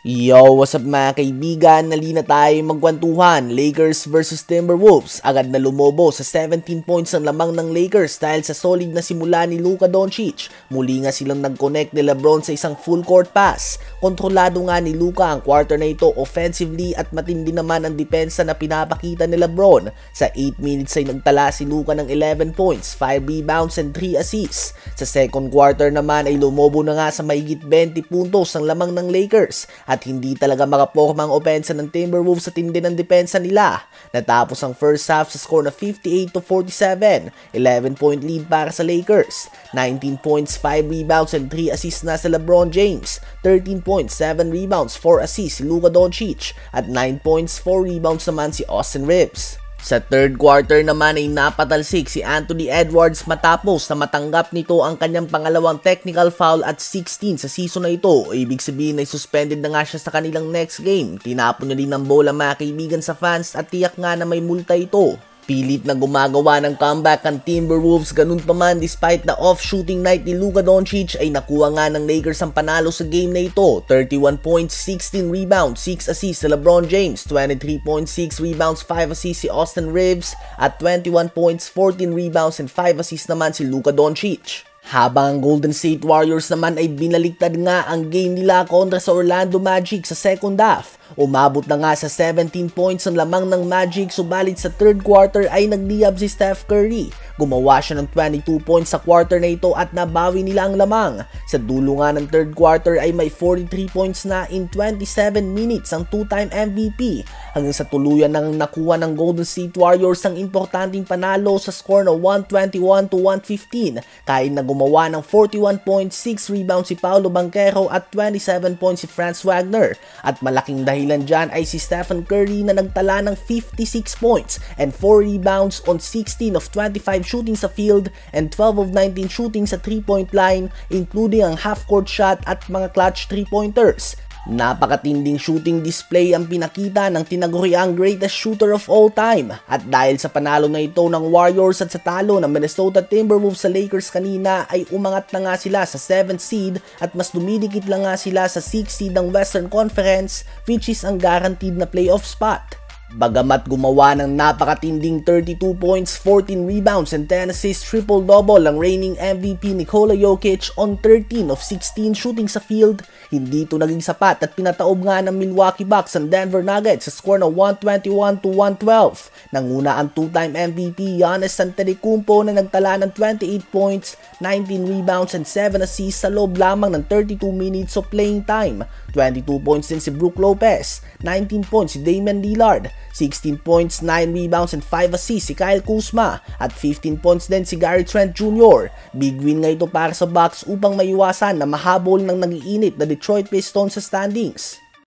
Yo, what's up mga kaibigan? Nalina tayo magkwentuhan. Lakers versus Timberwolves. Agad na lumobo sa 17 points ang lamang ng Lakers dahil sa solid na simula ni Luka Doncic. Muli nga silang nag-connect ni LeBron sa isang full court pass. Kontrolado nga ni Luka ang quarter na ito offensively at matindi naman ang depensa na pinapakita ni LeBron. Sa 8 minutes ay nagtala si Luka ng 11 points, 5 rebounds and 3 assists. Sa second quarter naman ay lumobo na nga sa mahigit 20 puntos ang lamang ng Lakers at hindi talaga makaporma ang opensa ng Timberwolves sa tindi ng depensa nila. Natapos ang first half sa score na 58-47, 11-point lead para sa Lakers. 19 points, 5 rebounds and 3 assists na sa LeBron James. 13 points, 7 rebounds, 4 assists si Luka Doncic at 9 points, 4 rebounds naman si Austin Reeves. Sa third quarter naman ay napatalsik si Anthony Edwards matapos na matanggap nito ang kanyang pangalawang technical foul at 16 sa season na ito. Ibig sabihin ay suspended na nga siya sa kanilang next game. Tinapon niya din ng bola mga kaibigan sa fans at tiyak nga na may multa ito. Pilit na gumagawa ng comeback ang Timberwolves, ganun pa man despite the off-shooting night ni Luka Doncic ay nakuha nga ng Lakers ang panalo sa game na ito. 31 points, 16 rebounds, 6 assists sa LeBron James, 23.6 rebounds, 5 assists si Austin Reeves at 21 points, 14 rebounds and 5 assists naman si Luka Doncic. Habang ang Golden State Warriors naman ay binaliktad nga ang game nila kontra sa Orlando Magic sa second half. Umabot na nga sa 17 points ang lamang ng Magic, subalit sa third quarter ay nagliyab si Steph Curry. Gumawa siya ng 22 points sa quarter na ito at nabawi nila ang lamang. Sa dulo nga ng third quarter ay may 43 points na in 27 minutes ang two-time MVP. Hanggang sa tuluyan nang nakuha ng Golden State Warriors ang importanteng panalo sa score na 121-115. Kain na gumawa ng 41.6 rebounds si Paolo Banchero at 27 points si Franz Wagner. At malaking dahilan dyan ay si Stephen Curry na nagtala ng 56 points and 4 rebounds on 16 of 25 shooting sa field and 12 of 19 shooting sa 3-point line, including ang half-court shot at mga clutch 3-pointers. Napakatinding shooting display ang pinakita ng tinaguriang greatest shooter of all time. At dahil sa panalo na ito ng Warriors at sa talo ng Minnesota Timberwolves sa Lakers kanina ay umangat na nga sila sa 7th seed at mas dumidikit lang nga sila sa 6th seed ng Western Conference, which is ang guaranteed na playoff spot. Bagamat gumawa ng napakatinding 32 points, 14 rebounds and 10 assists triple-double ang reigning MVP Nikola Jokic on 13 of 16 shooting sa field, hindi ito naging sapat at pinataob nga ng Milwaukee Bucks ang Denver Nuggets sa score na 121-112. Nanguna ang two-time MVP Giannis Antetokounmpo na nagtala ng 28 points, 19 rebounds and 7 assists sa loob lamang ng 32 minutes of playing time. 22 points din si Brook Lopez, 19 points si Damian Lillard, 16 points, 9 rebounds and 5 assists si Kyle Kuzma at 15 points din si Gary Trent Jr. Big win nga ito para sa Bucks upang maiwasan na mahabol ng nag-iinit na Detroit Pistons sa standings.